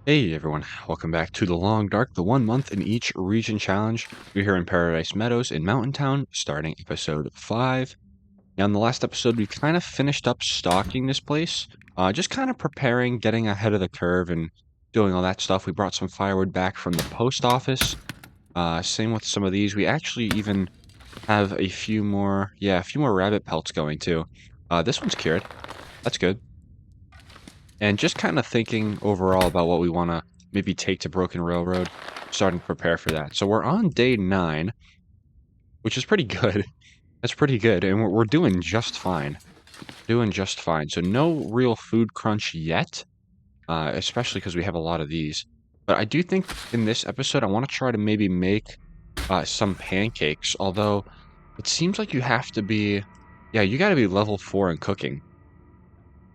Hey everyone, welcome back to the Long Dark, the 1 month in each region challenge. We're here in Paradise Meadows in Mountain Town, starting episode 5. Now, in the last episode, we kind of finished up stalking this place, just kind of preparing, getting ahead of the curve, and doing all that stuff. We brought some firewood back from the post office. Same with some of these. We actually even have a few more, a few more rabbit pelts going too. This one's cured. That's good. And just kind of thinking overall about what we want to maybe take to Broken Railroad, starting to prepare for that. So we're on day 9, which is pretty good. That's pretty good, and we're doing just fine. Doing just fine. So no real food crunch yet, especially because we have a lot of these. But I do think in this episode, I want to try to maybe make some pancakes, although it seems like you have to be, you got to be level 4 in cooking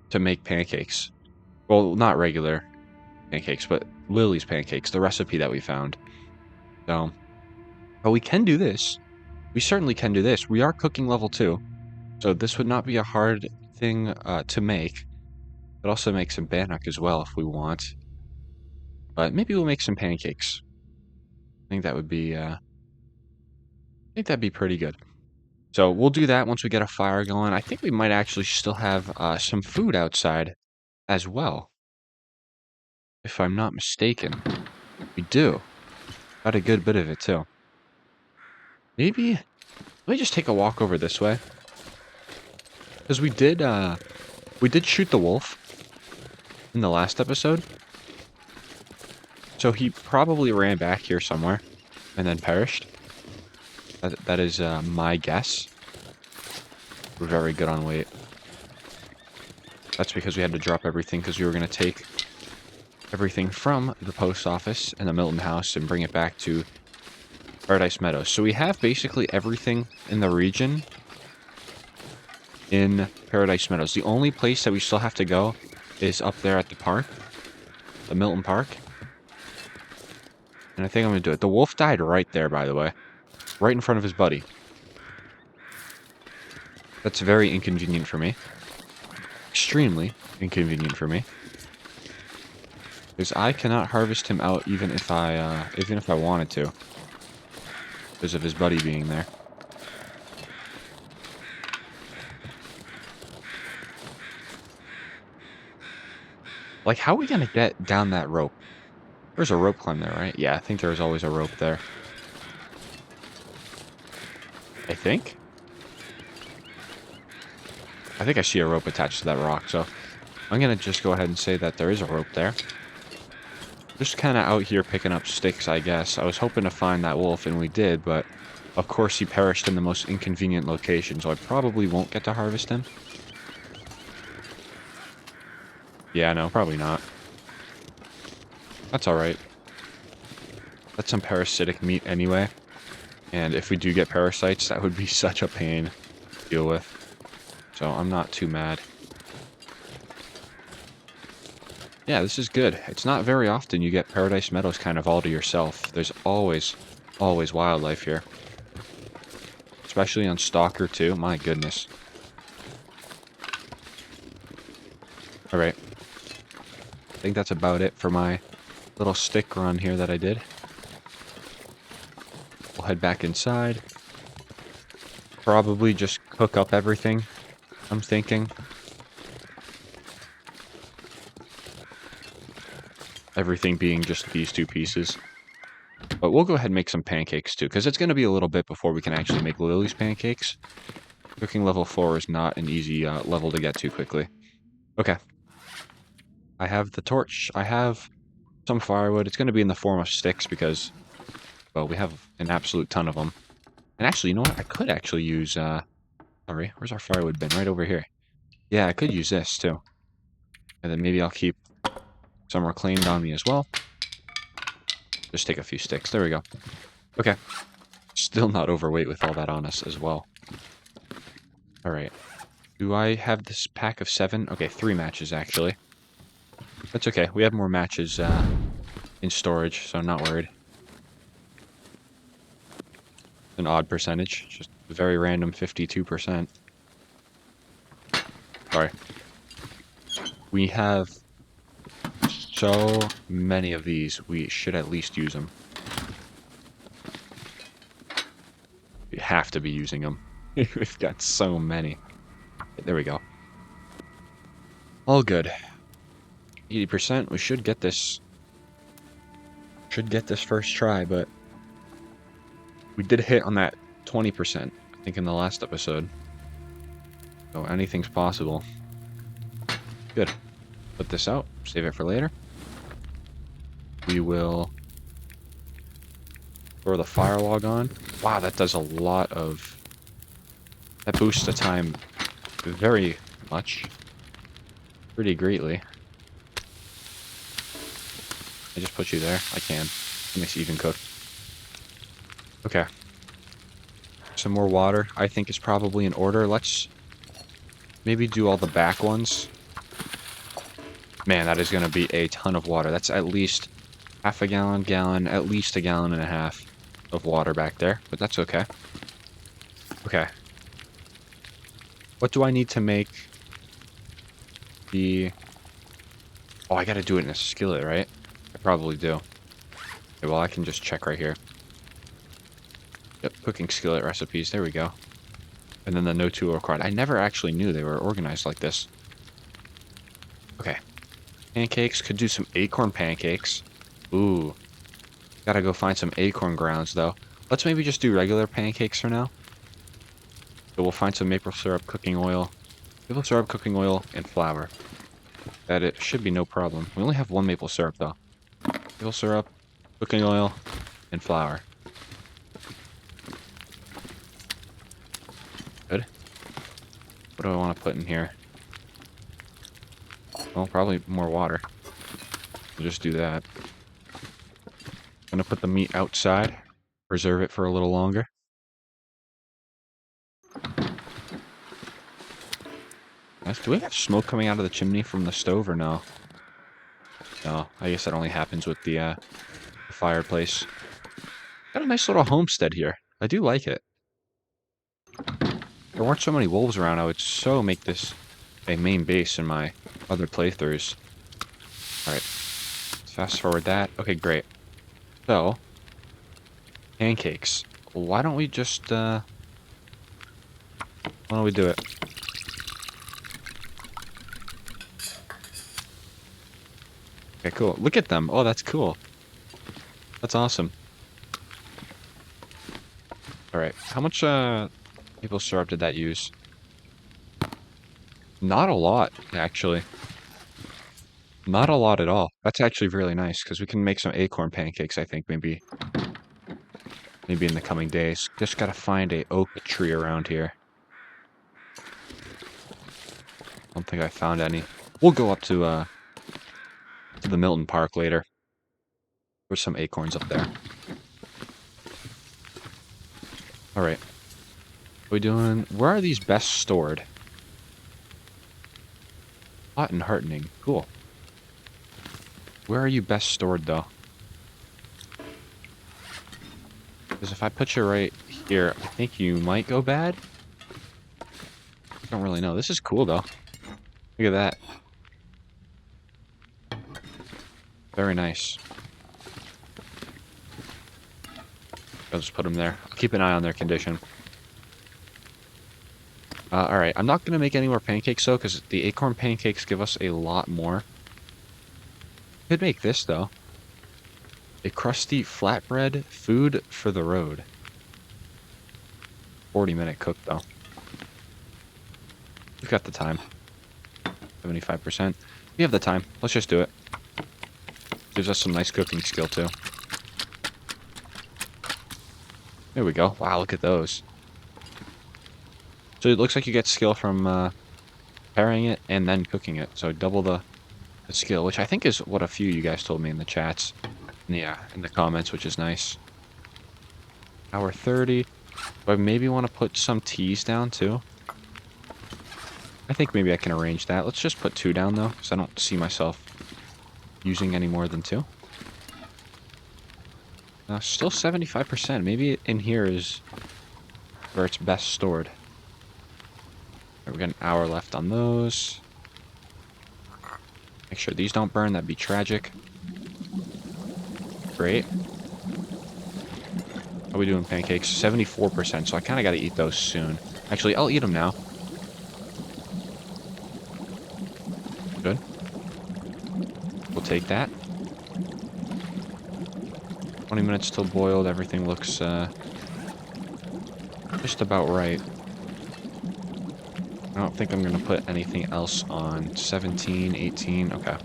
to make pancakes. Well, not regular pancakes, but Lily's pancakes, the recipe that we found. So, but we can do this. We certainly can do this. We are cooking level 2, so this would not be a hard thing to make. But also make some bannock as well if we want. But maybe we'll make some pancakes. I think that would be, I think that'd be pretty good. So we'll do that once we get a fire going. I think we might actually still have some food outside as well, if I'm not mistaken. We do. Got a good bit of it too. Maybe, let me just take a walk over this way. Because we did shoot the wolf in the last episode. So he probably ran back here somewhere and then perished. That is my guess. We're very good on weight. That's because we had to drop everything because we were going to take everything from the post office and the Milton house and bring it back to Paradise Meadows. So we have basically everything in the region in Paradise Meadows. The only place that we still have to go is up there at the park, the Milton Park. And I think I'm going to do it. The wolf died right there, by the way. Right in front of his buddy. That's very inconvenient for me. Extremely inconvenient for me. Because I cannot harvest him out even if I wanted to. Because of his buddy being there. Like, how are we going to get down that rope? There's a rope climb there, right? Yeah, I think there's always a rope there. I think I see a rope attached to that rock, so I'm going to just go ahead and say that there is a rope there. Just kind of out here picking up sticks, I guess. I was hoping to find that wolf, and we did, but of course he perished in the most inconvenient location, so I probably won't get to harvest him. Yeah, no, probably not. That's alright. That's some parasitic meat anyway. And if we do get parasites, that would be such a pain to deal with. So I'm not too mad. Yeah, this is good. It's not very often you get Paradise Meadows kind of all to yourself. There's always wildlife here. Especially on Stalker too. My goodness. Alright. I think that's about it for my little stick run here that I did. We'll head back inside. Probably just cook up everything, I'm thinking. Everything being just these 2 pieces. But we'll go ahead and make some pancakes too, because it's going to be a little bit before we can actually make Lily's pancakes. Cooking level 4 is not an easy level to get to quickly. Okay. I have the torch. I have some firewood. It's going to be in the form of sticks because, well, we have an absolute ton of them. And actually, you know what? I could actually use, sorry, where's our firewood bin? Right over here. Yeah, I could use this too. And then maybe I'll keep some reclaimed on me as well. Just take a few sticks. There we go. Okay. Still not overweight with all that on us as well. Alright. Do I have this pack of 7? Okay, 3 matches actually. That's okay. We have more matches in storage, so I'm not worried. An odd percentage. Just a very random 52%. Sorry. We have so many of these. We should at least use them. We have to be using them. We've got so many. There we go. All good. 80%. We should get this. Should get this first try, but we did hit on that 20%, I think, in the last episode. So anything's possible. Good. Put this out. Save it for later. We will throw the fire log on. Wow, that does a lot of... That boosts the time very much. Pretty greatly. I just put you there. I can. It makes it even cooked. Okay. Some more water, I think, is probably in order. Let's maybe do all the back ones. Man, that is going to be a ton of water. That's at least half a gallon, at least a gallon and a half of water back there. But that's okay. Okay. What do I need to make the... Oh, I got to do it in a skillet, right? I probably do. Okay, well, I can just check right here. Yep, cooking skillet recipes. There we go. And then the no tool required. I never actually knew they were organized like this. Okay. Pancakes. Could do some acorn pancakes. Ooh. Gotta go find some acorn grounds, though. Let's maybe just do regular pancakes for now. So we'll find some maple syrup, cooking oil. Maple syrup, cooking oil, and flour. That it should be no problem. We only have one maple syrup, though. Maple syrup, cooking oil, and flour. Good. What do I want to put in here? Well, probably more water. We'll just do that. Gonna put the meat outside. Preserve it for a little longer. Do we have smoke coming out of the chimney from the stove or no? No, I guess that only happens with the fireplace. Got a nice little homestead here. I do like it. If there weren't so many wolves around, I would so make this a main base in my other playthroughs. Alright. Fast forward that. Okay, great. So, pancakes. Why don't we just, why don't we do it? Okay, cool. Look at them. Oh, that's cool. That's awesome. Alright, how much, maple syrup did that use? Not a lot, actually. Not a lot at all. That's actually really nice, because we can make some acorn pancakes, I think, maybe in the coming days. Just gotta find a oak tree around here. Don't think I found any. We'll go up to the Milton Park later. There's some acorns up there. Alright. What are we doing? Where are these best stored? Hot and heartening. Cool. Where are you best stored, though? Because if I put you right here, I think you might go bad. Don't really know. This is cool, though. Look at that. Very nice. I'll just put them there. I'll keep an eye on their condition. Alright, I'm not going to make any more pancakes, though, because the acorn pancakes give us a lot more. Could make this, though. A crusty flatbread food for the road. 40-minute cook, though. We've got the time. 75%. We have the time. Let's just do it. Gives us some nice cooking skill, too. There we go. Wow, look at those. So it looks like you get skill from preparing it and then cooking it. So double the skill, which I think is what a few of you guys told me in the chats. Yeah, in the comments, which is nice. Hour 30. Do I maybe want to put some teas down, too? I think maybe I can arrange that. Let's just put 2 down, though, because I don't see myself using any more than 2. Still 75%. Maybe in here is where it's best stored. Right, we got an hour left on those. Make sure these don't burn. That'd be tragic. Great. How are we doing pancakes? 74%, so I kind of got to eat those soon. Actually, I'll eat them now. Good. We'll take that. 20 minutes till boiled. Everything looks just about right. I don't think I'm going to put anything else on. 17, 18. Okay.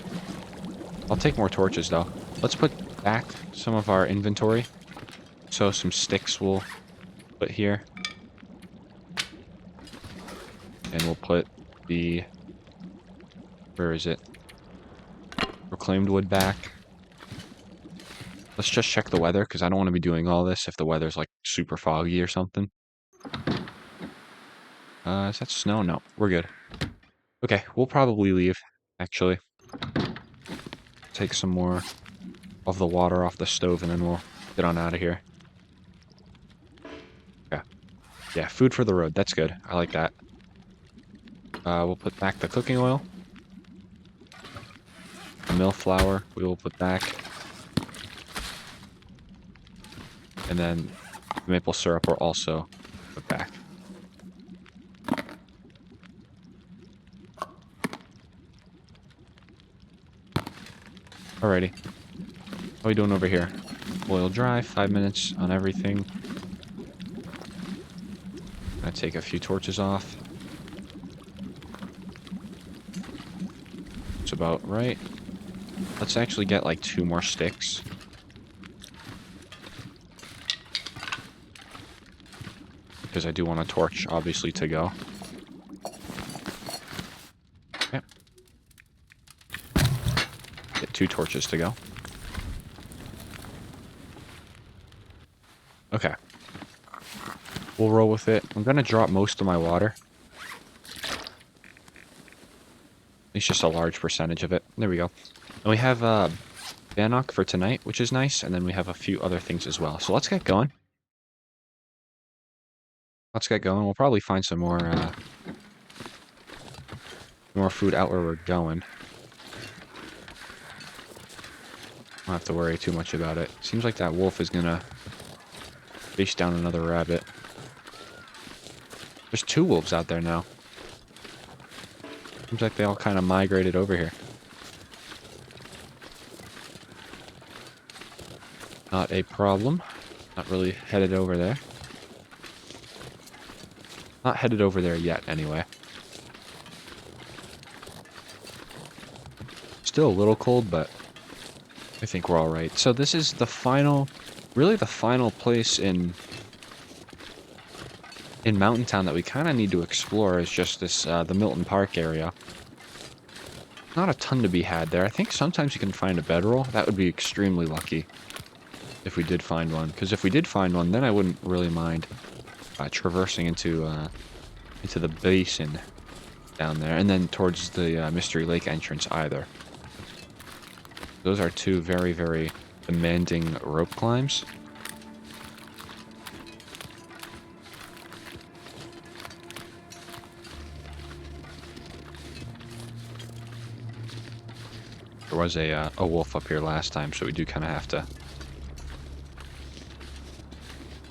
I'll take more torches, though. Let's put back some of our inventory. So some sticks we'll put here. And we'll put the... Where is it? Reclaimed wood back. Let's just check the weather, because I don't want to be doing all this if the weather's, like, super foggy or something. Is that snow? No, we're good. Okay, we'll probably leave, actually. Take some more of the water off the stove, and then we'll get on out of here. Okay. Yeah, food for the road. That's good. I like that. We'll put back the cooking oil. The mill flour we will put back. And then the maple syrup will also put back. Alrighty. How are we doing over here? Boil dry, 5 minutes on everything. Gonna take a few torches off. It's about right. Let's actually get like 2 more sticks. Because I do want a torch, obviously, to go. Okay. Get 2 torches to go. Okay. We'll roll with it. I'm gonna drop most of my water. It's just a large percentage of it. There we go. And we have bannock for tonight, which is nice. And then we have a few other things as well. So let's get going. Let's get going. We'll probably find some more food out where we're going. Don't have to worry too much about it. Seems like that wolf is gonna chase down another rabbit. There's 2 wolves out there now. Seems like they all kind of migrated over here. Not a problem. Not really headed over there. Not headed over there yet, anyway. Still a little cold, but I think we're alright. So this is the final, really the final place in Mountain Town that we kind of need to explore is just this, the Milton Park area. Not a ton to be had there. I think sometimes you can find a bedroll. That would be extremely lucky if we did find one. Because if we did find one, then I wouldn't really mind traversing into the basin down there. And then towards the Mystery Lake entrance either. Those are 2 very, very demanding rope climbs. There was a wolf up here last time, so we do kind of have to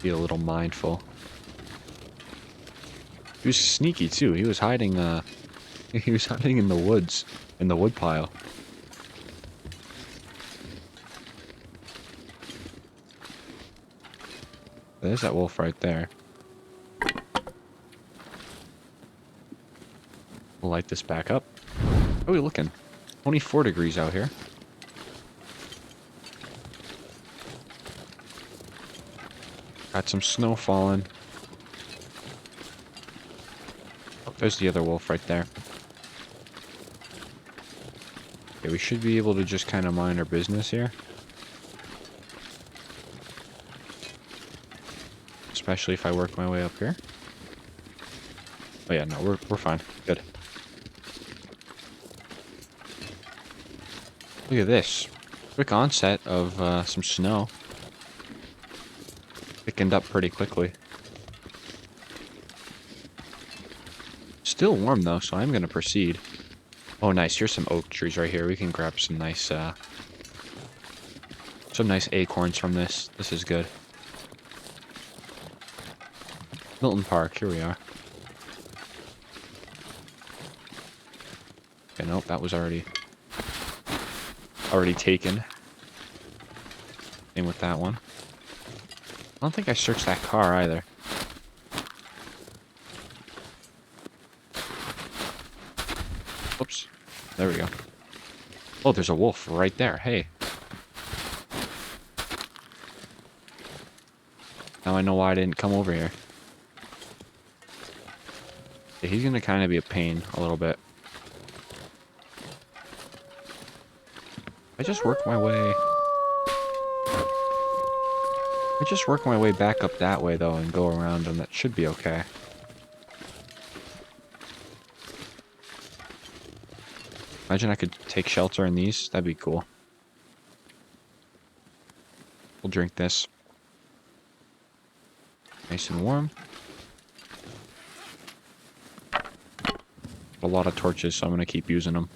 be a little mindful. He was sneaky too. He was hiding. He was hiding in the woods, in the wood pile. There's that wolf right there. We'll light this back up. How are we looking? 24 degrees out here. Got some snow falling. Oh, there's the other wolf right there. Okay, we should be able to just kind of mind our business here. Especially if I work my way up here. Oh yeah, no, we're fine. Good. Look at this. Quick onset of some snow. Thickened up pretty quickly. Still warm though, so I'm going to proceed. Oh, nice. Here's some oak trees right here. We can grab some nice acorns from this. This is good. Milton Park. Here we are. Okay, nope. That was already taken. Same with that one. I don't think I searched that car either. Whoops. There we go. Oh, there's a wolf right there. Hey. Now I know why I didn't come over here. Yeah, he's gonna kind of be a pain a little bit. I just work my way back up that way, though, and go around them. That should be okay. Imagine I could take shelter in these. That'd be cool. We'll drink this. Nice and warm. A lot of torches, so I'm going to keep using them.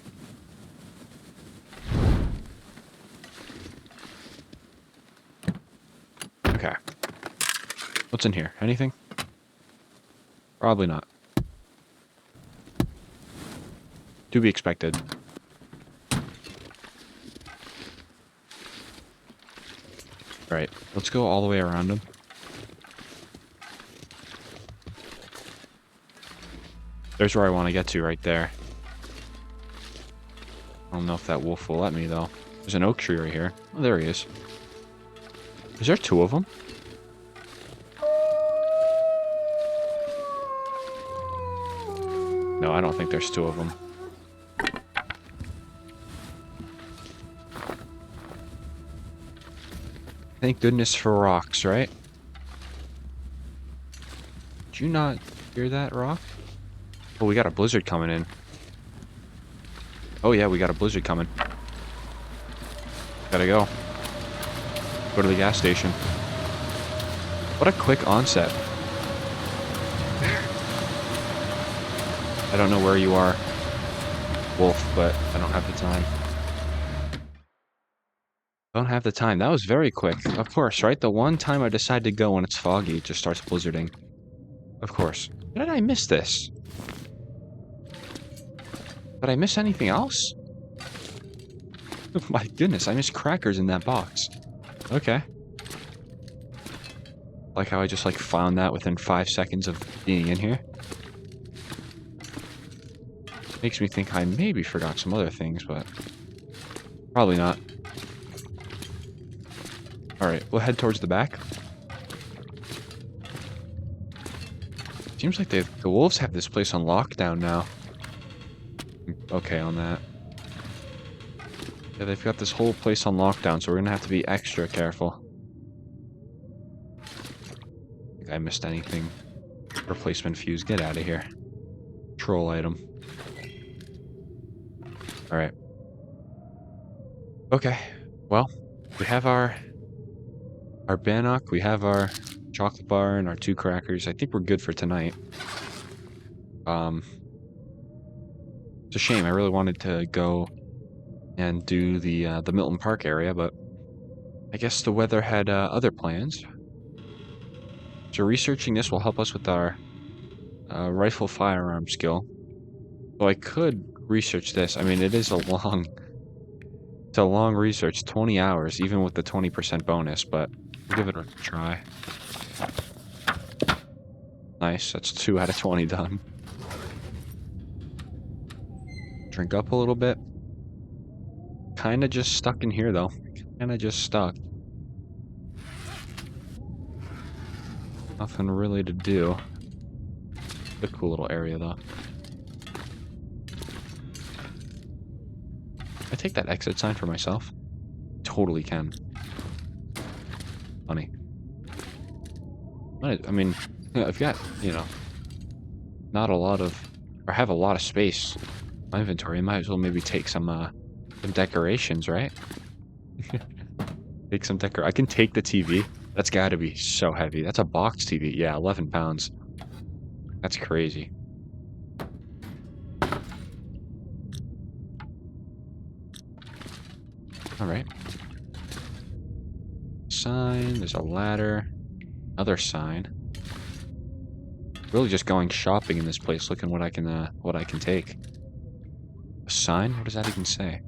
Okay. What's in here? Anything? Probably not. To be expected. Alright, let's go all the way around him. There's where I want to get to, right there. I don't know if that wolf will let me, though. There's an oak tree right here. Oh, there he is. Is there two of them? No, I don't think there's two of them. Thank goodness for rocks, right? Did you not hear that rock? Oh, we got a blizzard coming in. Oh yeah, we got a blizzard coming. Gotta go. Go to the gas station. What a quick onset. I don't know where you are, wolf, but I don't have the time. Don't have the time. That was very quick. Of course, right? The one time I decide to go when it's foggy, it just starts blizzarding. Of course. How did I miss this? Did I miss anything else? Oh my goodness, I missed crackers in that box. Okay. Like how I just found that within 5 seconds of being in here. Makes me think I maybe forgot some other things, but probably not. Alright, we'll head towards the back. Seems like the wolves have this place on lockdown now. Okay on that. Yeah, they've got this whole place on lockdown, so we're gonna have to be extra careful. I think I missed anything. Replacement fuse, get out of here. Troll item. Alright. Okay, well, we have our bannock, we have our chocolate bar and our 2 crackers. I think we're good for tonight. It's a shame. I really wanted to go and do the Milton Park area, but I guess the weather had other plans. So researching this will help us with our rifle firearm skill. So I could research this. I mean, it is it's a long research, 20 hours, even with the 20% bonus, but we'll give it a try. Nice, that's 2 out of 20 done. Drink up a little bit. Kinda just stuck in here, though. Kinda just stuck. Nothing really to do. It's a cool little area, though. Can I take that exit sign for myself? Totally can. Funny. I mean, I've got, not a lot of, or have a lot of space in my inventory. I might as well maybe take some decorations, right? Take some I can take the TV. That's gotta be so heavy. That's a box TV. Yeah, 11 pounds. That's crazy. All right. Sign. There's a ladder. Another sign. Really just going shopping in this place, looking what I can take. A sign? What does that even say?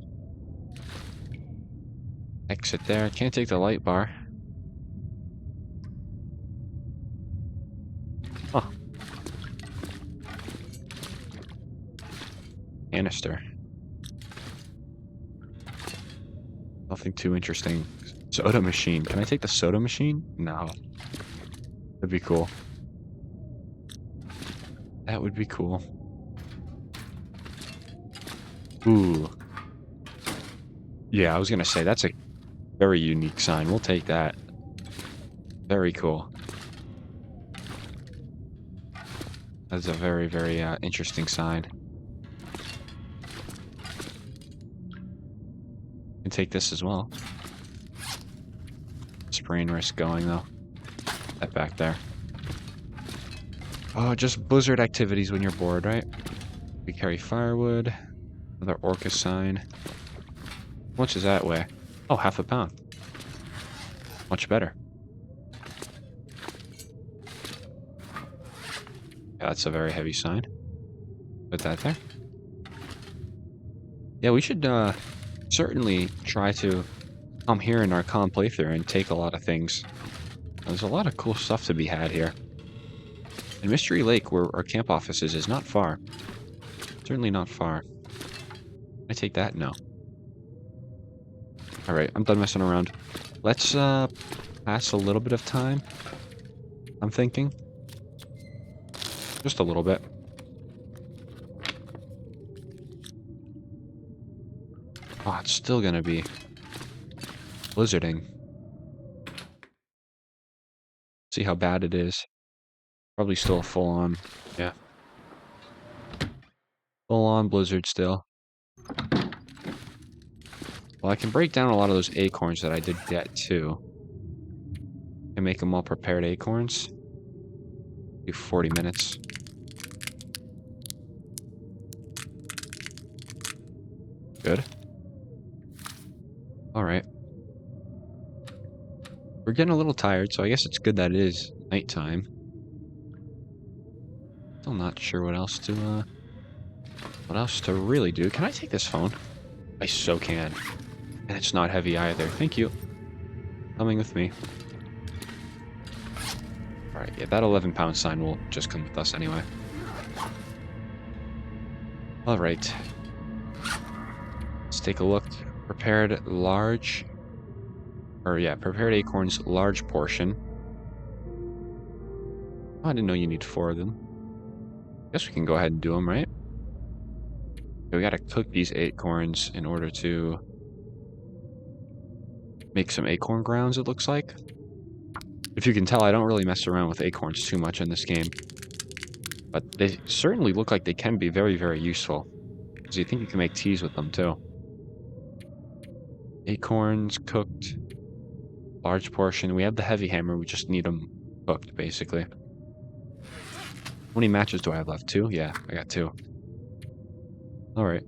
Exit there. Can't take the light bar. Huh. Canister. Nothing too interesting. Soda machine. Can I take the soda machine? No. That'd be cool. That would be cool. Ooh. Yeah, I was gonna say, that's a very unique sign. We'll take that. Very cool. That's a very, very interesting sign. Can take this as well. Sprain risk going, though. That back there. Oh, just blizzard activities when you're bored, right? We carry firewood. Another orca sign. How much does that weigh? Oh, half a pound. Much better. Yeah, that's a very heavy sign. Put that there. Yeah, we should certainly try to come here in our calm playthrough and take a lot of things. There's a lot of cool stuff to be had here. And Mystery Lake, where our camp office is not far. Certainly not far. I take that? No. Alright, I'm done messing around. Let's pass a little bit of time, I'm thinking. Just a little bit. Oh, it's still gonna be blizzarding. See how bad it is. Probably still a full-on, yeah. Full-on blizzard still. Well, I can break down a lot of those acorns that I did get, too. And make them all prepared acorns. Do 40 minutes. Good. Alright. We're getting a little tired, so I guess it's good that it is nighttime. Still not sure what else to really do. Can I take this phone? I so can. And it's not heavy either. Thank you. Coming with me. Alright, yeah, that 11-pound sign will just come with us anyway. Alright. Let's take a look. Prepared large... prepared acorns, large portion. Oh, I didn't know you need 4 of them. Guess we can go ahead and do them, right? We gotta cook these acorns in order to make some acorn grounds, it looks like. If you can tell, I don't really mess around with acorns too much in this game. But they certainly look like they can be very, very useful. Because you think you can make teas with them, too. Acorns cooked. Large portion. We have the heavy hammer, we just need them cooked, basically. How many matches do I have left? 2? Yeah, I got 2. Alright.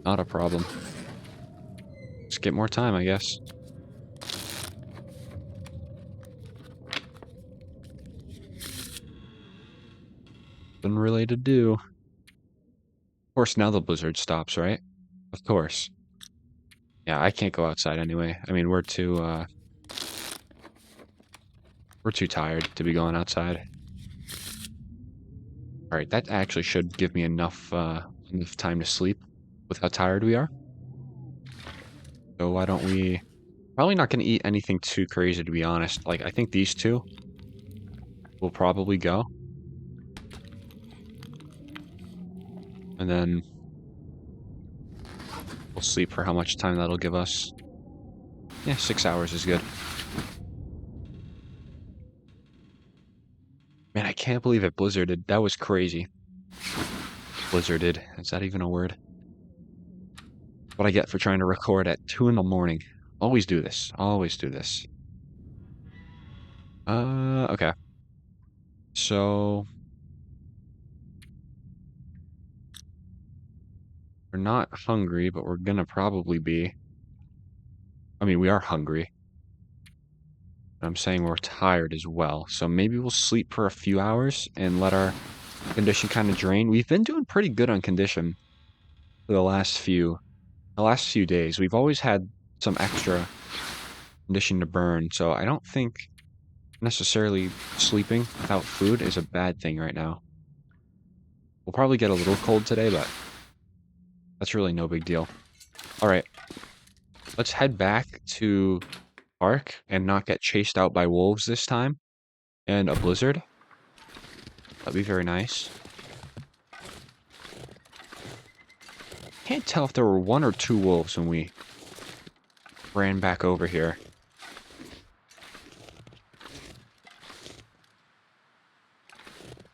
Not a problem. Let's get more time, I guess. Nothing really to do. Of course, now the blizzard stops, right? Of course. Yeah, I can't go outside anyway. I mean, we're too tired to be going outside. Alright, that actually should give me enough time to sleep with how tired we are. So why don't we... Probably not going to eat anything too crazy, to be honest. Like, I think these two will probably go. And then we'll sleep for how much time that'll give us. Yeah, 6 hours is good. Man, I can't believe it blizzarded. That was crazy. Blizzarded. Is that even a word? What I get for trying to record at 2 in the morning. Always do this. Always do this. Okay. So... We're not hungry, but we're gonna probably be. I mean, we are hungry. I'm saying we're tired as well. So maybe we'll sleep for a few hours and let our condition kind of drain. We've been doing pretty good on condition for the last few days. We've always had some extra condition to burn, so I don't think necessarily sleeping without food is a bad thing right now. We'll probably get a little cold today, but that's really no big deal. All right, let's head back to park and not get chased out by wolves this time and a blizzard. That'd be very nice. Can't tell if there were one or two wolves when we ran back over here.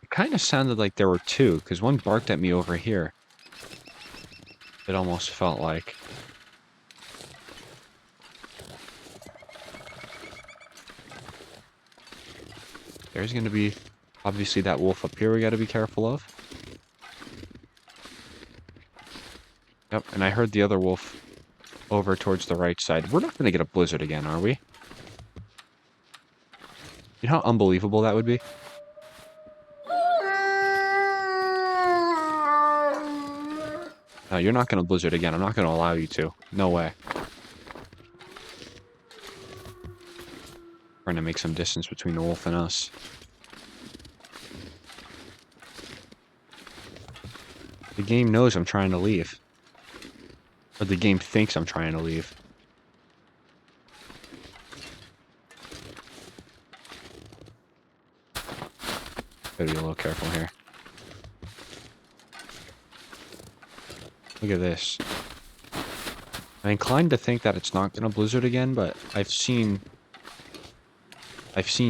It kind of sounded like there were two, because one barked at me over here. It almost felt like. There's going to be, obviously, that wolf up here we got to be careful of. Yep, and I heard the other wolf over towards the right side. We're not going to get a blizzard again, are we? You know how unbelievable that would be? No, you're not going to blizzard again. I'm not going to allow you to. No way. Trying to make some distance between the wolf and us. The game knows I'm trying to leave. Or the game thinks I'm trying to leave. Gotta be a little careful here. Look at this. I'm inclined to think that it's not gonna blizzard again, but I've seen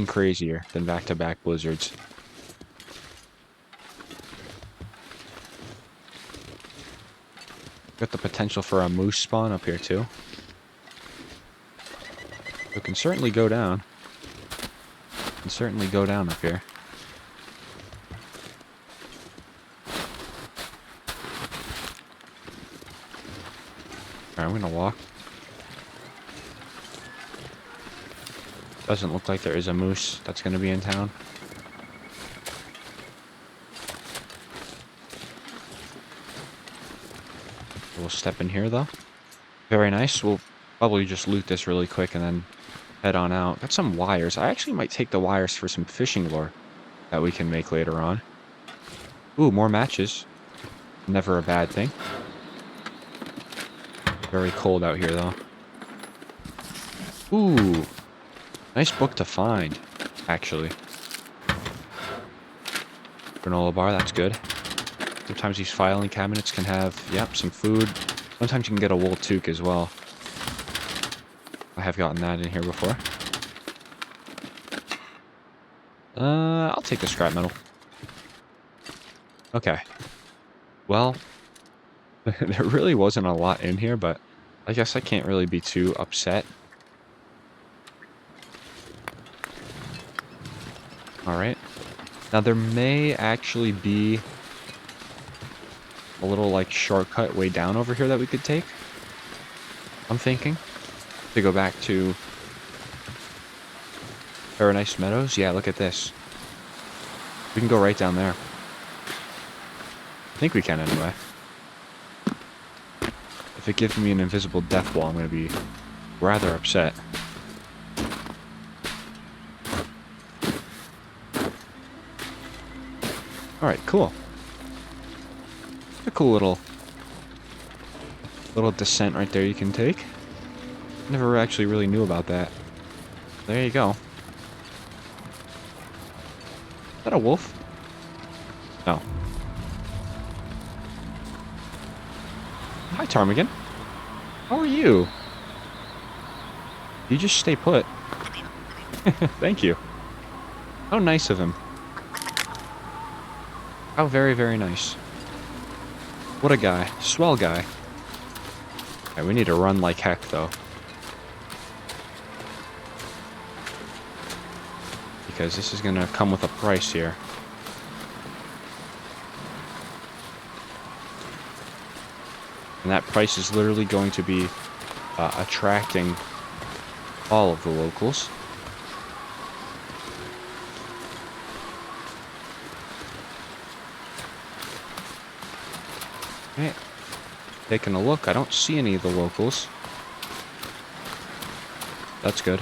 crazier than back-to-back blizzards. Got the potential for a moose spawn up here too. It can certainly go down. Can certainly go down up here. Alright, I'm gonna walk. Doesn't look like there is a moose that's gonna be in town. We'll step in here though. Very nice. We'll probably just loot this really quick and then head on out. Got some wires. I actually might take the wires for some fishing lure that we can make later on. Ooh, more matches. Never a bad thing. Very cold out here though. Ooh. Nice book to find, actually. Granola bar, that's good. Sometimes these filing cabinets can have, yep, some food. Sometimes you can get a wool toque as well. I have gotten that in here before. I'll take the scrap metal. Okay. Well, there really wasn't a lot in here, but I guess I can't really be too upset. Alright. Now there may actually be a little, like, shortcut way down over here that we could take. I'm thinking. To go back to Paradise Meadows. Yeah, look at this. We can go right down there. I think we can anyway. If it gives me an invisible death wall, I'm going to be rather upset. Alright, cool. A cool little descent right there you can take. Never actually really knew about that. There you go. Is that a wolf? No. Hi, Ptarmigan. How are you? You just stay put. Thank you. How nice of him. How very, very nice. What a guy. Swell guy. Okay, we need to run like heck, though. Because this is going to come with a price here. And that price is literally going to be attracting all of the locals. Okay. Taking a look, I don't see any of the locals. That's good.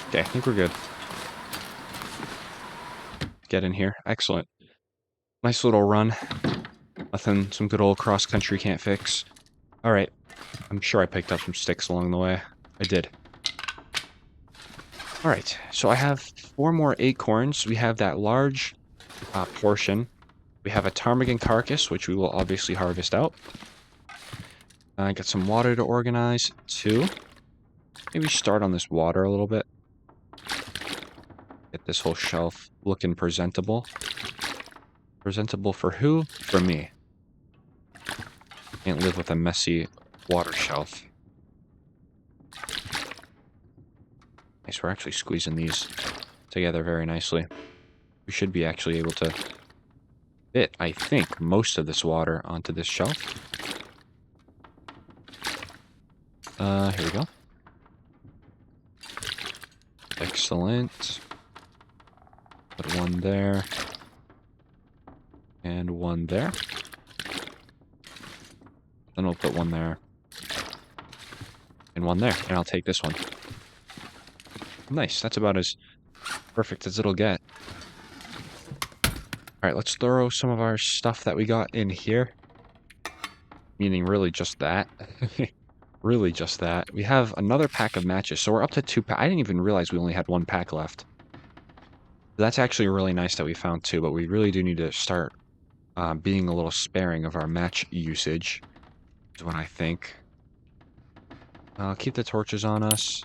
Okay, I think we're good. Get in here. Excellent. Nice little run. Nothing some good old cross country can't fix. Alright. I'm sure I picked up some sticks along the way. I did. Alright, so I have 4 more acorns. We have that large portion. We have a ptarmigan carcass, which we will obviously harvest out. I got some water to organize, too. Maybe start on this water a little bit. Get this whole shelf looking presentable. Presentable for who? For me. Can't live with a messy water shelf. Nice, we're actually squeezing these together very nicely. We should be actually able to fit, I think, most of this water onto this shelf. Here we go. Excellent. Put one there. And one there. Then we'll put one there. And one there. And I'll take this one. Nice. That's about as perfect as it'll get. Alright, let's throw some of our stuff that we got in here. Meaning really just that. Really just that. We have another pack of matches. So we're up to 2 packs. I didn't even realize we only had 1 pack left. That's actually really nice that we found 2, but we really do need to start being a little sparing of our match usage. Is what I think. Keep the torches on us.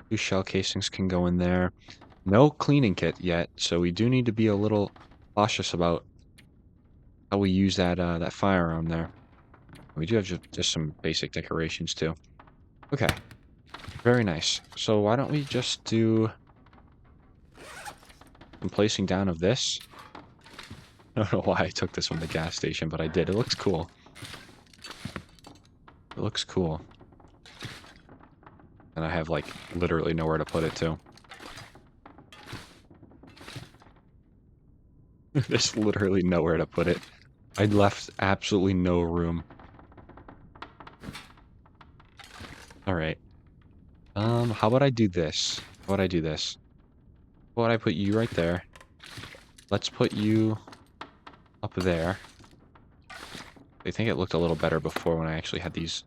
2 shell casings can go in there. No cleaning kit yet, so we do need to be a little cautious about how we use that firearm there. We do have just some basic decorations too. Okay, very nice. So why don't we just do some placing down of this? I don't know why I took this from the gas station, but I did. It looks cool. It looks cool. And I have, like, literally nowhere to put it, too. There's literally nowhere to put it. I left absolutely no room. Alright. How about I do this? How about I do this? How about I put you right there? Let's put you up there. I think it looked a little better before when I actually had these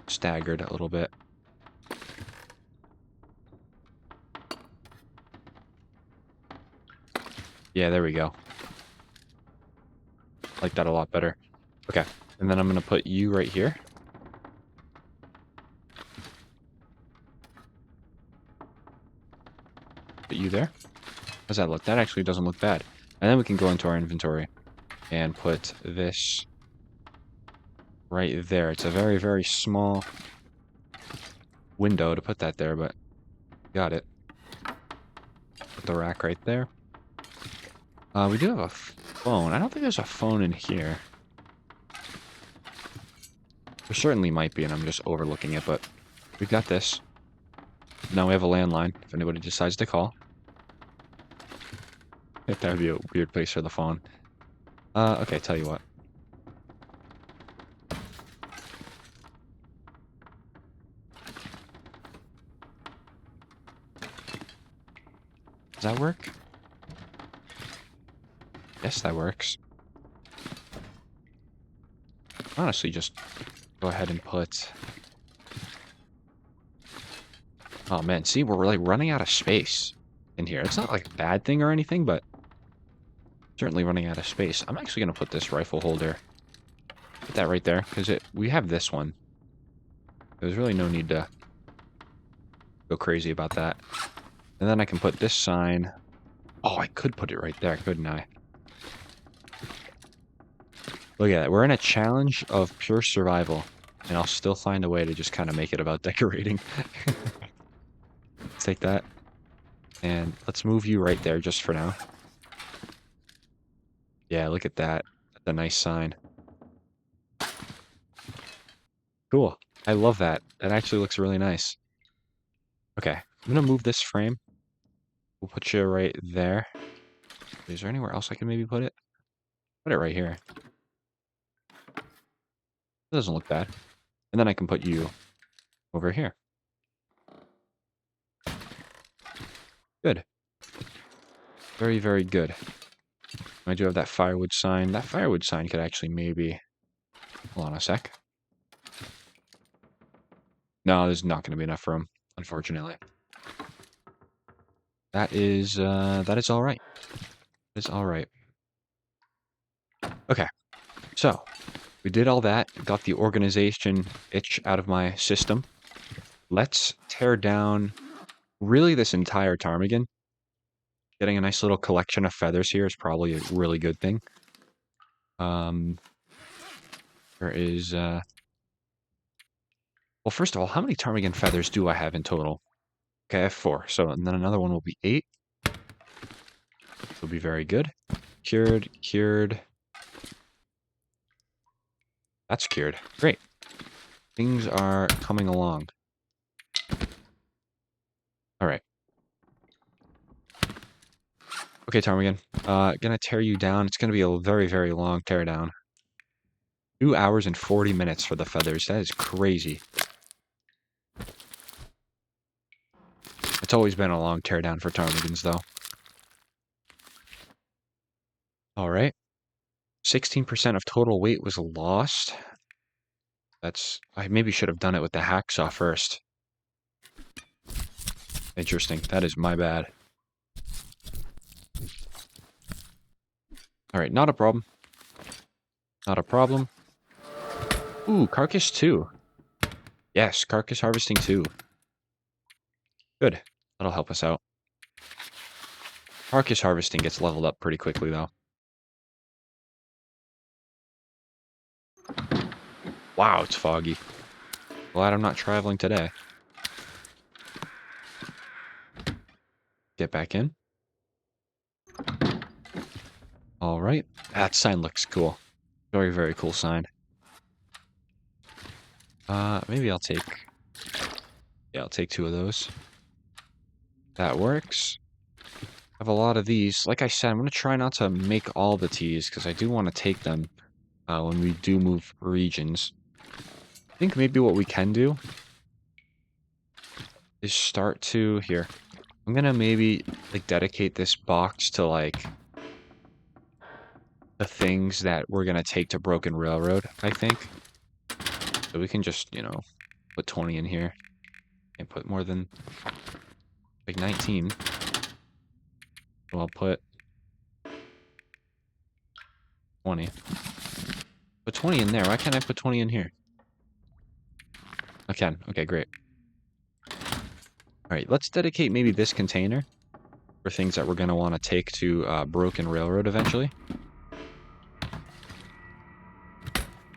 staggered a little bit. Yeah, there we go. Like that a lot better. Okay, and then I'm gonna put you right here. Put you there. How's that look? That actually doesn't look bad. And then we can go into our inventory and put this right there. It's a very, very small window to put that there, but got it. Put the rack right there. We do have a phone. I don't think there's a phone in here. There certainly might be, and I'm just overlooking it, but we've got this. Now we have a landline, if anybody decides to call. That would be a weird place for the phone. Okay, tell you what. Does that work? Yes, that works. Honestly, just go ahead and put... Oh man, see, we're really running out of space in here. It's not like a bad thing or anything, but certainly running out of space. I'm actually going to put this rifle holder, put that right there, because we have this one. There's really no need to go crazy about that. And then I can put this sign. Oh, I could put it right there, couldn't I? Look at that. We're in a challenge of pure survival, and I'll still find a way to just kind of make it about decorating. Let's take that. And let's move you right there just for now. Yeah, look at that. That's a nice sign. Cool. I love that. That actually looks really nice. Okay, I'm gonna move this frame. We'll put you right there. Is there anywhere else I can maybe put it? Put it right here. That doesn't look bad. And then I can put you over here. Good. Very, very good. I do have that firewood sign. That firewood sign could actually maybe... Hold on a sec. No, there's not going to be enough room, unfortunately. That is all right. That is all right. Okay, so we did all that. Got the organization itch out of my system. Let's tear down really this entire ptarmigan. Getting a nice little collection of feathers here is probably a really good thing. There is, well, first of all, how many ptarmigan feathers do I have in total? Okay, I have 4. So, and then another one will be 8. Will be very good. Cured, cured. That's cured. Great. Things are coming along. All right. Okay, ptarmigan. Gonna tear you down. It's gonna be a very, very long tear down. 2 hours and 40 minutes for the feathers. That is crazy. It's always been a long tear down for ptarmigans, though. All right. 16% of total weight was lost. I maybe should have done it with the hacksaw first. Interesting. That is my bad. All right, not a problem. Not a problem. Ooh, carcass 2. Yes, carcass harvesting 2. Good. That'll help us out. Carcass harvesting gets leveled up pretty quickly, though. Wow, it's foggy. Glad I'm not traveling today. Get back in. All right. That sign looks cool. Very, very cool sign. Maybe I'll take... Yeah, I'll take 2 of those. That works. I have a lot of these. Like I said, I'm going to try not to make all the teas, because I do want to take them when we do move regions. I think maybe what we can do is start to... Here. I'm going to maybe, like, dedicate this box to, like, the things that we're going to take to Broken Railroad, I think. So we can just, you know, put 20 in here. Can't put more than, like, 19. So I'll put 20. Put 20 in there. Why can't I put 20 in here? I can. Okay, great. All right, let's dedicate maybe this container for things that we're going to want to take to Broken Railroad eventually.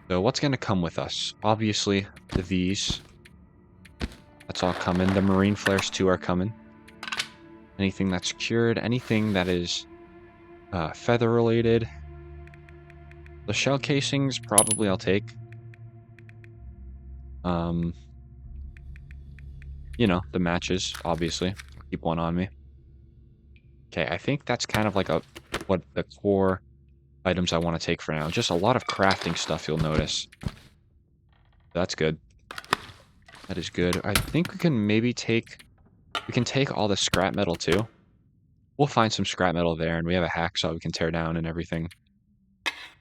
So what's going to come with us? Obviously, these. That's all coming. The marine flares too are coming. Anything that's cured, anything that is feather related. The shell casings, probably I'll take. You know, the matches, obviously. Keep one on me. Okay, I think that's kind of like what the core items I want to take for now. Just a lot of crafting stuff, you'll notice. That's good. That is good. I think we can maybe take... We can take all the scrap metal, too. We'll find some scrap metal there, and we have a hacksaw we can tear down and everything.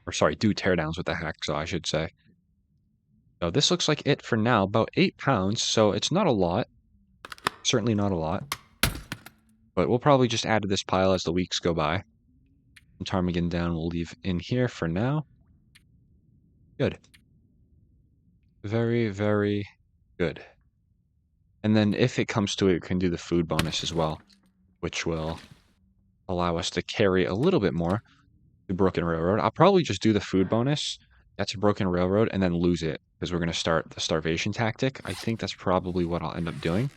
Or, sorry, do teardowns with the hacksaw, I should say. So this looks like it for now. About 8 pounds, so it's not a lot. Certainly not a lot. But we'll probably just add to this pile as the weeks go by. And ptarmigan down we'll leave in here for now. Good. Very, very good. And then if it comes to it, we can do the food bonus as well, which will allow us to carry a little bit more to Broken Railroad. I'll probably just do the food bonus. That's a Broken Railroad, and then lose it, because we're going to start the starvation tactic. I think that's probably what I'll end up doing.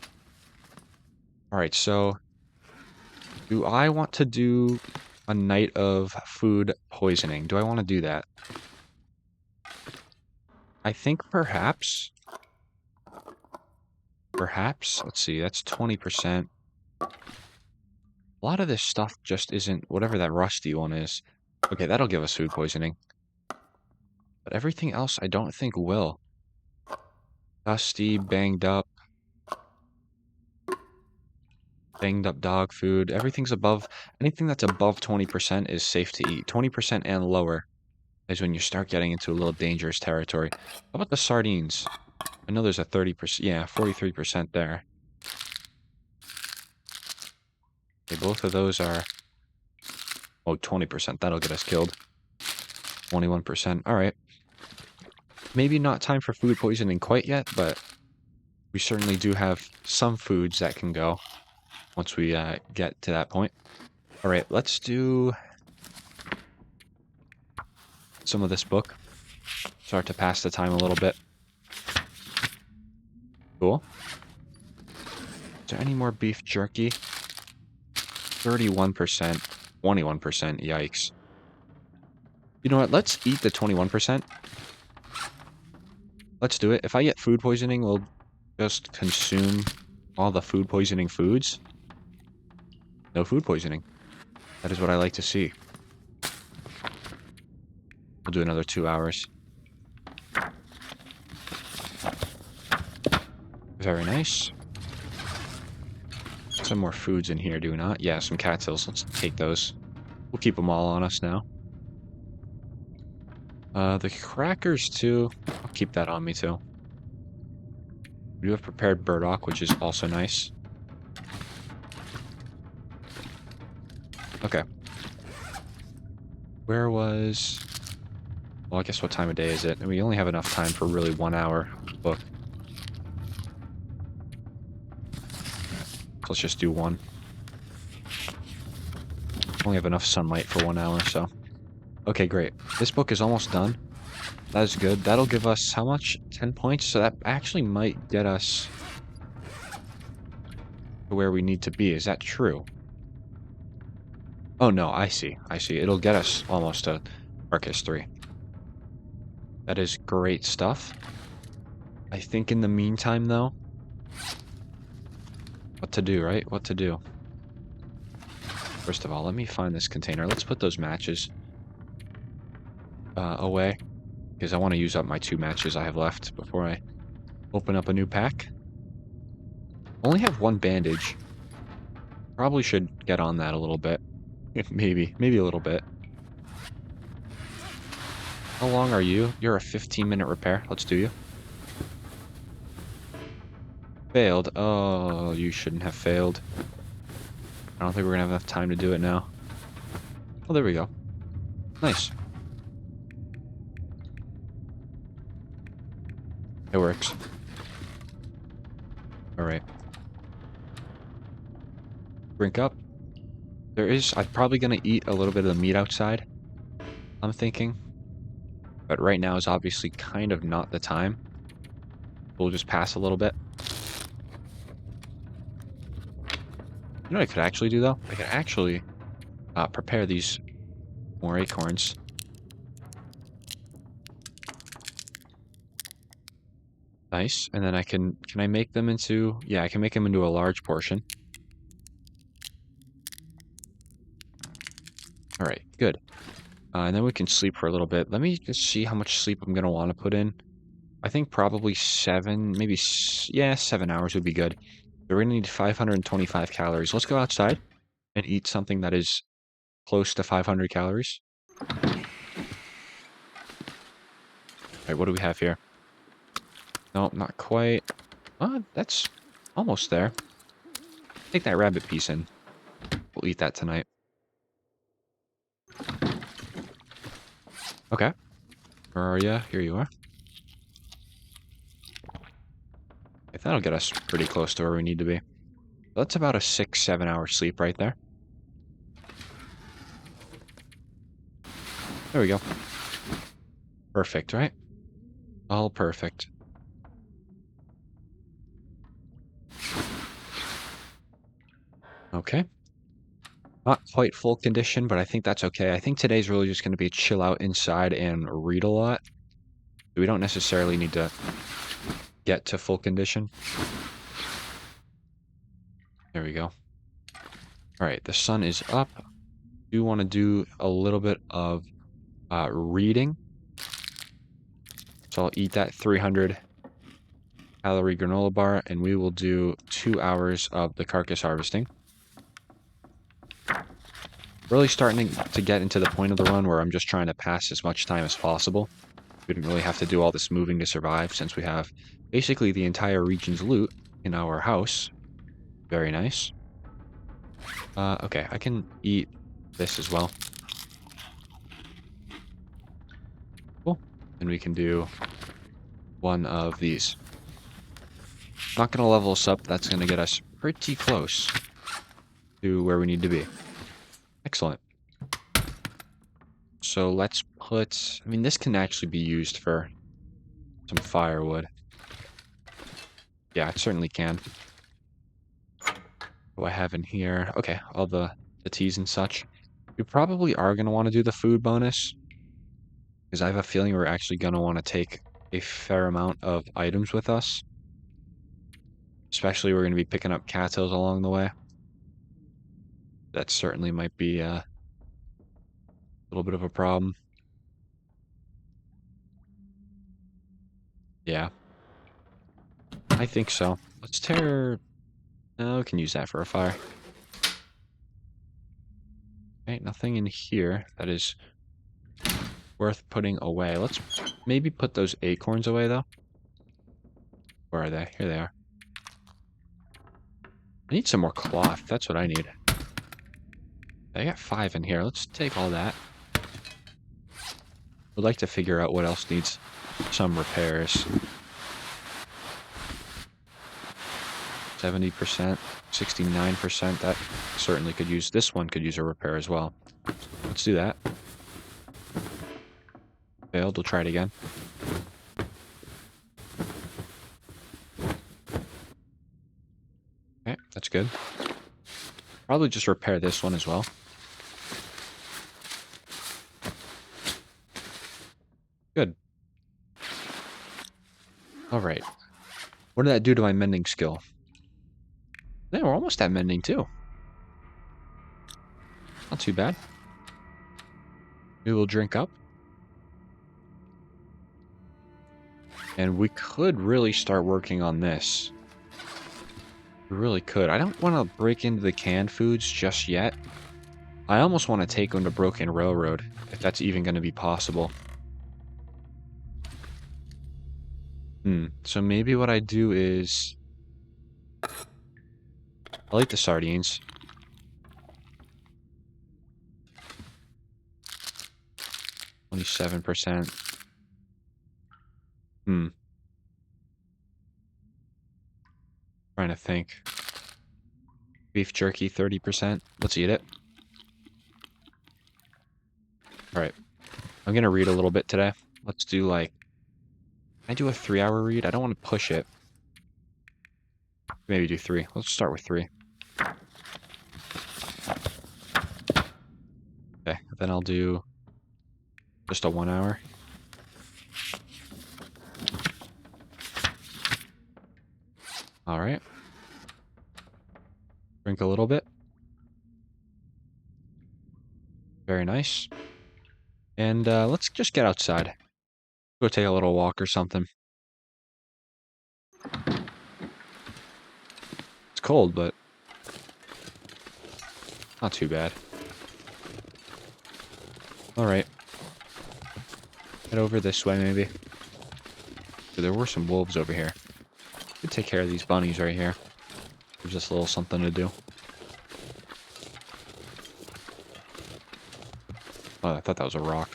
All right, so do I want to do... a night of food poisoning. Do I want to do that? I think perhaps. Perhaps. Let's see. That's 20%. A lot of this stuff just isn't whatever that rusty one is. Okay, that'll give us food poisoning. But everything else I don't think will. Dusty, banged up dog food. Everything's above. Anything that's above 20% is safe to eat. 20% and lower is when you start getting into a little dangerous territory. How about the sardines? I know there's a 30%. Yeah, 43% there. Okay, both of those are. Oh, 20%. That'll get us killed. 21%. All right. Maybe not time for food poisoning quite yet, but we certainly do have some foods that can go once we get to that point. All right, let's do some of this book. Start to pass the time a little bit. Cool. Is there any more beef jerky? 31%, 21%. Yikes. You know what? Let's eat the 21%. Let's do it. If I get food poisoning, we'll just consume all the food poisoning foods. No food poisoning. That is what I like to see. We'll do another 2 hours. Very nice. Some more foods in here, do we not? Yeah, some cattails. Let's take those. We'll keep them all on us now. The crackers, too. I'll keep that on me, too. We do have prepared burdock, which is also nice. Okay. Where was... Well, I guess what time of day is it? We only have enough time for really 1 hour book. So let's just do one. Only have enough sunlight for 1 hour, so... Okay, great. This book is almost done. That is good. That'll give us how much? 10 points? So that actually might get us to where we need to be. Is that true? Oh, no, I see. I see. It'll get us almost to Arc History. That is great stuff. I think in the meantime, though... What to do, right? What to do? First of all, let me find this container. Let's put those matches away. Because I want to use up my 2 matches I have left before I open up a new pack. Only have 1 bandage. Probably should get on that a little bit. Maybe a little bit. How long are you? You're a 15-minute repair. Let's do you. Failed. Oh, you shouldn't have failed. I don't think we're gonna have enough time to do it now. Oh, there we go. Nice. It works. Alright. Drink up. I'm probably gonna eat a little bit of the meat outside, I'm thinking. But right now is obviously kind of not the time. We'll just pass a little bit. You know what I could actually do, though? I could actually prepare these more acorns. Nice. And then can I make them into... Yeah, I can make them into a large portion. Alright, good. And then we can sleep for a little bit. Let me just see how much sleep I'm going to want to put in. I think probably 7, maybe... Yeah, 7 hours would be good. We're going to need 525 calories. Let's go outside and eat something that is close to 500 calories. Alright, what do we have here? No, not quite. That's almost there. Take that rabbit piece in. We'll eat that tonight. Okay. Where are you? Here you are. Okay, that'll get us pretty close to where we need to be. That's about a 6-7 hour sleep right there. There we go. Perfect, right? All perfect. Okay. Not quite full condition, but I think that's okay. I think today's really just going to be chill out inside and read a lot. We don't necessarily need to get to full condition. There we go. All right, the sun is up. Do want to do a little bit of reading. So I'll eat that 300 calorie granola bar, and we will do 2 hours of the carcass harvesting. Really starting to get into the point of the run where I'm just trying to pass as much time as possible. We didn't really have to do all this moving to survive since we have basically the entire region's loot in our house. Very nice. Okay, I can eat this as well. Cool. And we can do one of these. Not going to level us up. That's going to get us pretty close to where we need to be. Excellent. So let's put... I mean, this can actually be used for some firewood. Yeah, it certainly can. What do I have in here? Okay, all the teas and such. We probably are going to want to do the food bonus, because I have a feeling we're actually going to want to take a fair amount of items with us. Especially we're going to be picking up cattails along the way. That certainly might be a little bit of a problem. Yeah. I think so. Let's tear... No, we can use that for a fire. Okay, nothing in here that is worth putting away. Let's maybe put those acorns away, though. Where are they? Here they are. I need some more cloth. That's what I need. I got 5 in here. Let's take all that. Would like to figure out what else needs some repairs. 70%, 69%. That certainly could use... This one could use a repair as well. Let's do that. Failed. We'll try it again. Okay, that's good. Probably just repair this one as well. Good. Alright. What did that do to my mending skill? Yeah, we're almost at mending too. Not too bad. We will drink up. And we could really start working on this. We really could. I don't want to break into the canned foods just yet. I almost want to take them to Broken Railroad, if that's even going to be possible. So maybe what I do is... I like the sardines. Only 7%. Trying to think. Beef jerky, 30%. Let's eat it. Alright. I'm going to read a little bit today. Let's do like... Can I do a 3-hour read? I don't want to push it. Maybe do 3. Let's start with 3. Okay, then I'll do just a 1 hour. Alright. Drink a little bit. Very nice. And let's just get outside. Go take a little walk or something. It's cold, but not too bad. Alright. Head over this way, maybe. So there were some wolves over here. Could take care of these bunnies right here. Gives us a little something to do. Oh, I thought that was a rock.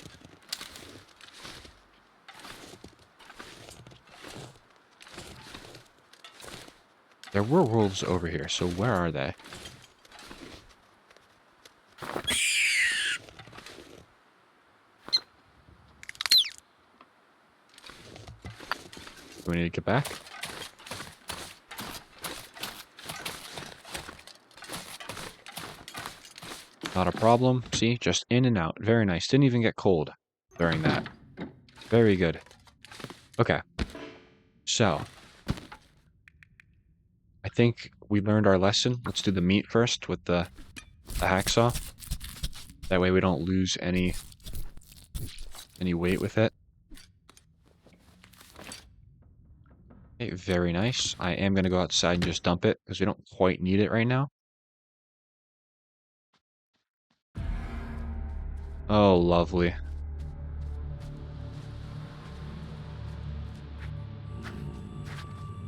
There were wolves over here, so where are they? Do we need to get back? Not a problem. See, just in and out. Very nice. Didn't even get cold during that. Very good. Okay. So, I think we learned our lesson. Let's do the meat first with the hacksaw. That way we don't lose any weight with it. Okay, very nice. I am going to go outside and just dump it because we don't quite need it right now. Oh, lovely.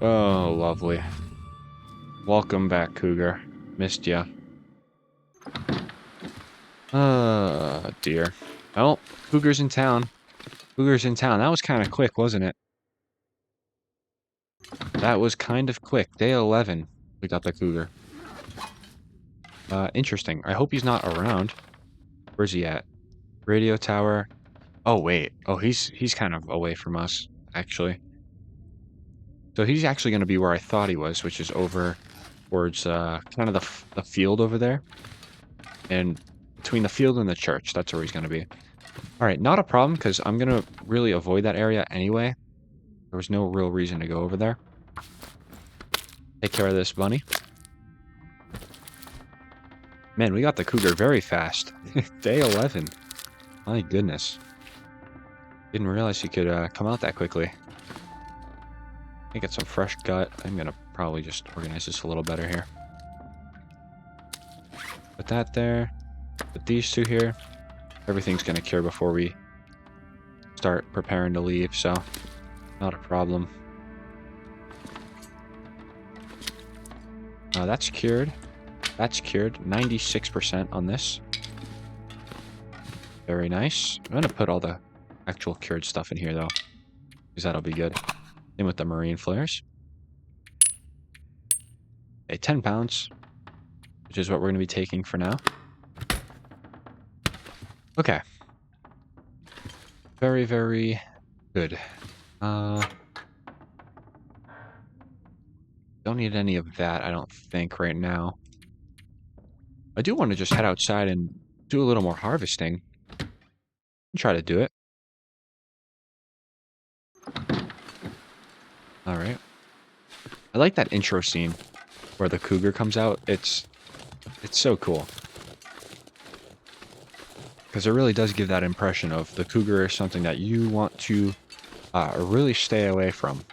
Oh, lovely. Welcome back, cougar. Missed ya. Dear. Oh, cougar's in town. Cougar's in town. That was kind of quick, wasn't it? That was kind of quick. Day 11, we got the cougar. Interesting. I hope he's not around. Where's he at? Radio tower. Oh, wait. Oh, he's kind of away from us, actually. So he's actually going to be where I thought he was, which is over towards kind of the field over there. And between the field and the church, that's where he's going to be. All right, not a problem, because I'm going to really avoid that area anyway. There was no real reason to go over there. Take care of this bunny. Man, we got the cougar very fast. Day 11. My goodness. Didn't realize he could come out that quickly. Get some fresh gut. I'm going to probably just organize this a little better here. Put that there. Put these two here. Everything's going to cure before we start preparing to leave, so not a problem. That's cured. That's cured. 96% on this. Very nice. I'm going to put all the actual cured stuff in here, though, because that'll be good. Same with the marine flares. Okay, 10 pounds, which is what we're going to be taking for now. Okay. Very, very good. Don't need any of that, I don't think, right now. I do want to just head outside and do a little more harvesting. Try to do it. Alright. I like that intro scene where the cougar comes out. It's so cool. Because it really does give that impression of the cougar is something that you want to really stay away from.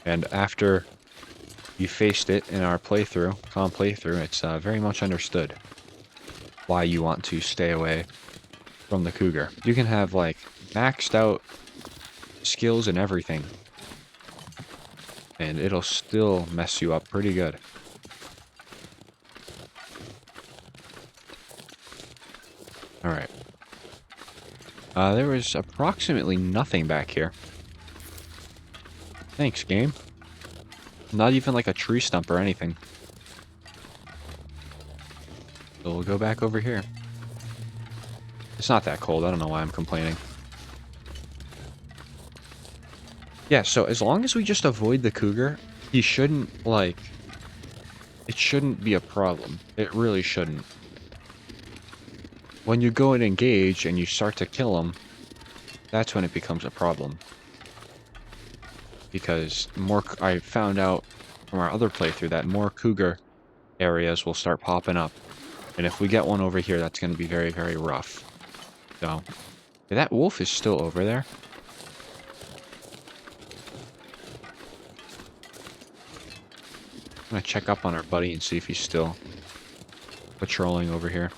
And after you faced it in our playthrough, calm playthrough, it's very much understood why you want to stay away from the cougar. You can have, like, maxed out skills and everything, and it'll still mess you up pretty good. Alright. There was approximately nothing back here. Thanks, game. Not even like a tree stump or anything. So we'll go back over here. It's not that cold. I don't know why I'm complaining. Yeah, so as long as we just avoid the cougar, he shouldn't, like... It shouldn't be a problem. It really shouldn't. When you go and engage and you start to kill him, that's when it becomes a problem. Because I found out from our other playthrough that more cougar areas will start popping up. And if we get one over here, that's going to be very, very rough. So, that wolf is still over there. I'm going to check up on our buddy and see if he's still patrolling over here.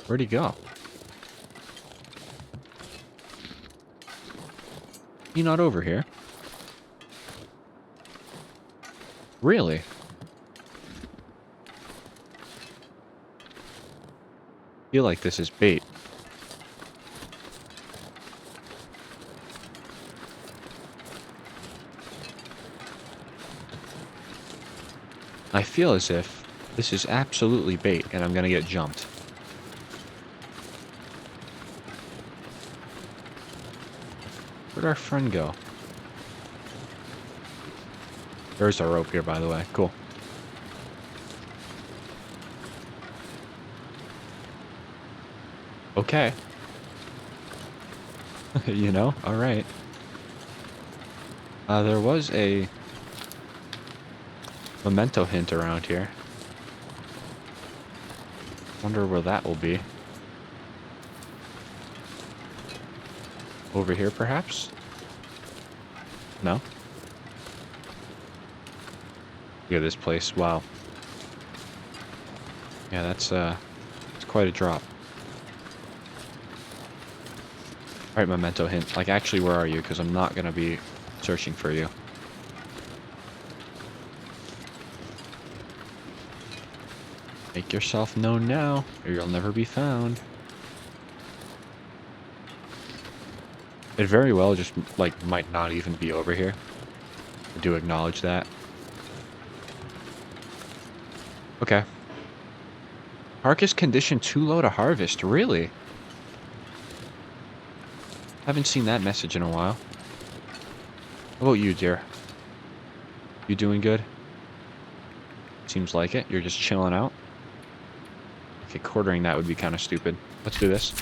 Where'd he go? He not over here? Really? Feel like this is bait. I feel as if this is absolutely bait and I'm gonna get jumped. Where'd our friend go? There's a rope here, by the way. Cool. Okay. You know? All right. There was a memento hint around here. Wonder where that will be. Over here, perhaps? No? Look at this place. Wow. Yeah, that's it's quite a drop. All right, memento hint. Like, actually, where are you? Because I'm not gonna be searching for you. Make yourself known now, or you'll never be found. It very well just, like, might not even be over here. I do acknowledge that. Okay. Carcass condition too low to harvest. Really? Haven't seen that message in a while. How about you, dear? You doing good? Seems like it. You're just chilling out. Okay, quartering that would be kind of stupid. Let's do this.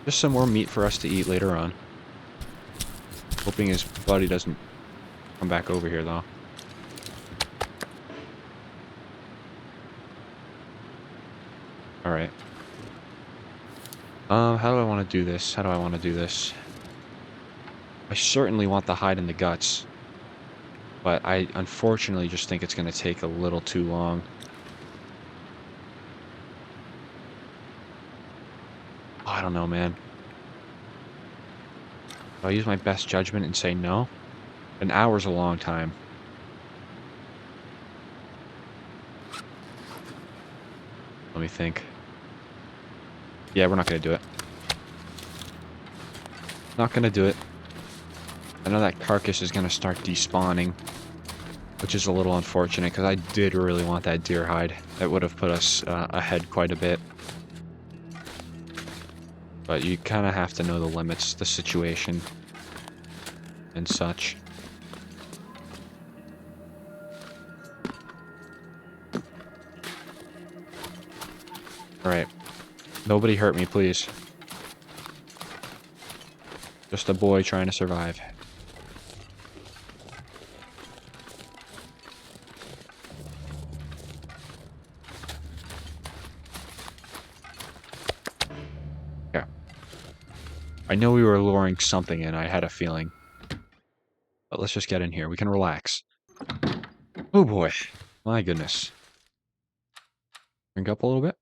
Just some more meat for us to eat later on. Hoping his buddy doesn't come back over here, though. Alright. How do I want to do this? How do I want to do this? I certainly want the hide and the guts. But I unfortunately just think it's going to take a little too long. Oh, I don't know, man. Do I use my best judgment and say no? An hour's a long time. Let me think. Yeah, we're not going to do it. Not going to do it. I know that carcass is going to start despawning, which is a little unfortunate because I did really want that deer hide. That would have put us ahead quite a bit. But you kind of have to know the limits, the situation, and such. Alright. Nobody hurt me, please. Just a boy trying to survive. Yeah. I know we were luring something in, I had a feeling. But let's just get in here. We can relax. Oh boy. My goodness. Drink up a little bit.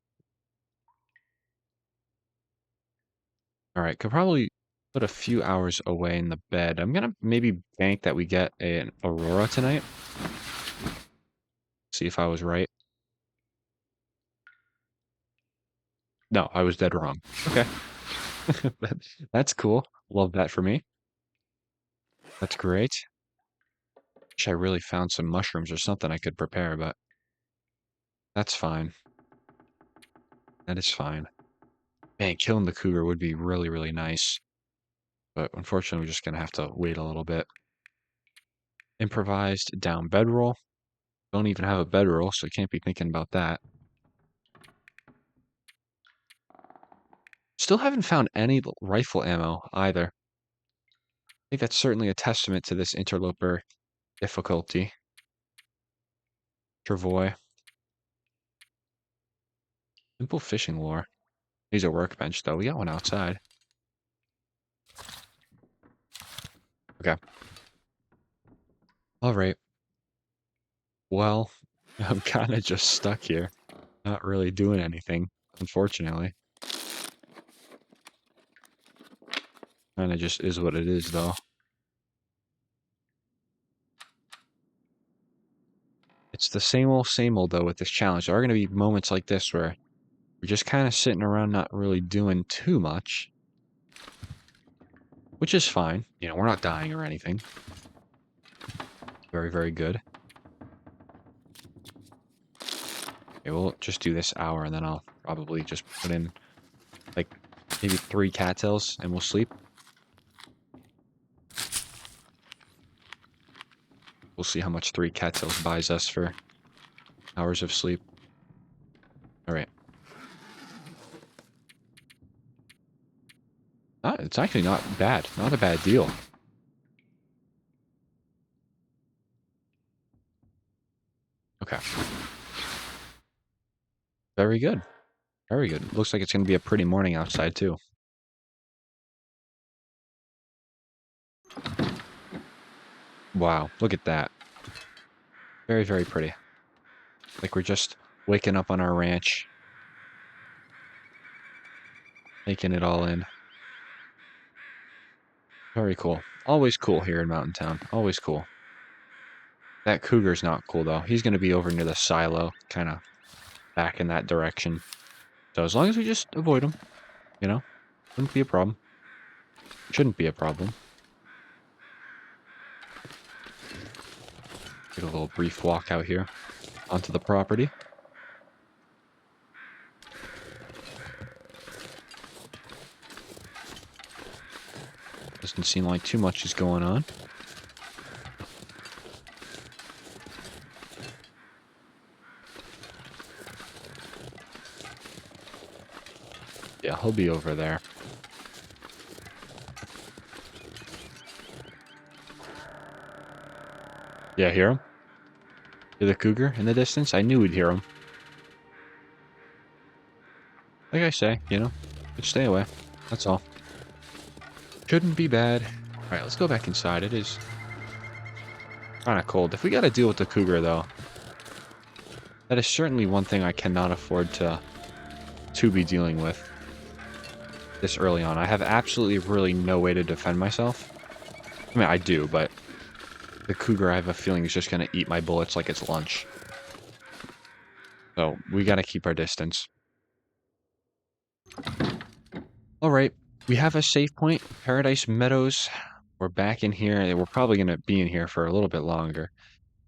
Alright, could probably put a few hours away in the bed. I'm gonna maybe bank that we get an aurora tonight. See if I was right. No, I was dead wrong. Okay. That's cool. Love that for me. That's great. Wish I really found some mushrooms or something I could prepare, but that's fine. That is fine. Man, killing the cougar would be really, really nice. But unfortunately, we're just gonna have to wait a little bit. Improvised down bedroll. Don't even have a bedroll, so can't be thinking about that. Still haven't found any rifle ammo either. I think that's certainly a testament to this interloper difficulty. Travoy. Simple fishing lure. Needs a workbench, though. We got one outside. Okay. Alright. Well, I'm kind of just stuck here. Not really doing anything, unfortunately. Kind of just is what it is, though. It's the same old, though, with this challenge. There are going to be moments like this where we're just kind of sitting around not really doing too much. Which is fine. You know, we're not dying or anything. Very, very good. Okay, we'll just do this hour, and then I'll probably just put in, like, maybe 3 cattails, and we'll sleep. We'll see how much 3 cattails buys us for hours of sleep. All right. It's actually not bad. Not a bad deal. Okay. Very good. Very good. Looks like it's going to be a pretty morning outside, too. Wow. Look at that. Very, very pretty. Like we're just waking up on our ranch. Taking it all in. Very cool. Always cool here in Mountain Town. Always cool. That cougar's not cool, though. He's going to be over near the silo, kind of back in that direction. So as long as we just avoid him, you know, wouldn't be a problem. Shouldn't be a problem. Take a little brief walk out here onto the property. Doesn't seem like too much is going on. Yeah, he'll be over there. Yeah, hear him? Hear the cougar in the distance? I knew we'd hear him. Like I say, you know, just stay away. That's all. Shouldn't be bad. Alright, let's go back inside. It is kind of cold. If we got to deal with the cougar, though, that is certainly one thing I cannot afford to be dealing with this early on. I have absolutely really no way to defend myself. I mean, I do, but the cougar, I have a feeling, is just going to eat my bullets like it's lunch. So we got to keep our distance. All right, we have a safe point, Paradise Meadows. We're back in here. We're probably going to be in here for a little bit longer.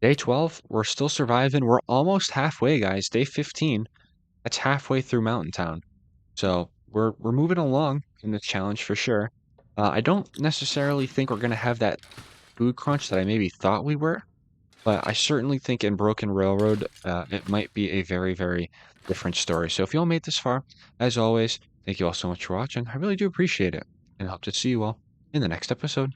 Day 12, we're still surviving. We're almost halfway, guys. Day 15, that's halfway through Mountain Town. So we're moving along in the challenge for sure. I don't necessarily think we're going to have that food crunch that I maybe thought we were, but I certainly think in Broken Railroad, it might be a very, very different story. So if you all made this far, as always, thank you all so much for watching. I really do appreciate it, and I hope to see you all in the next episode.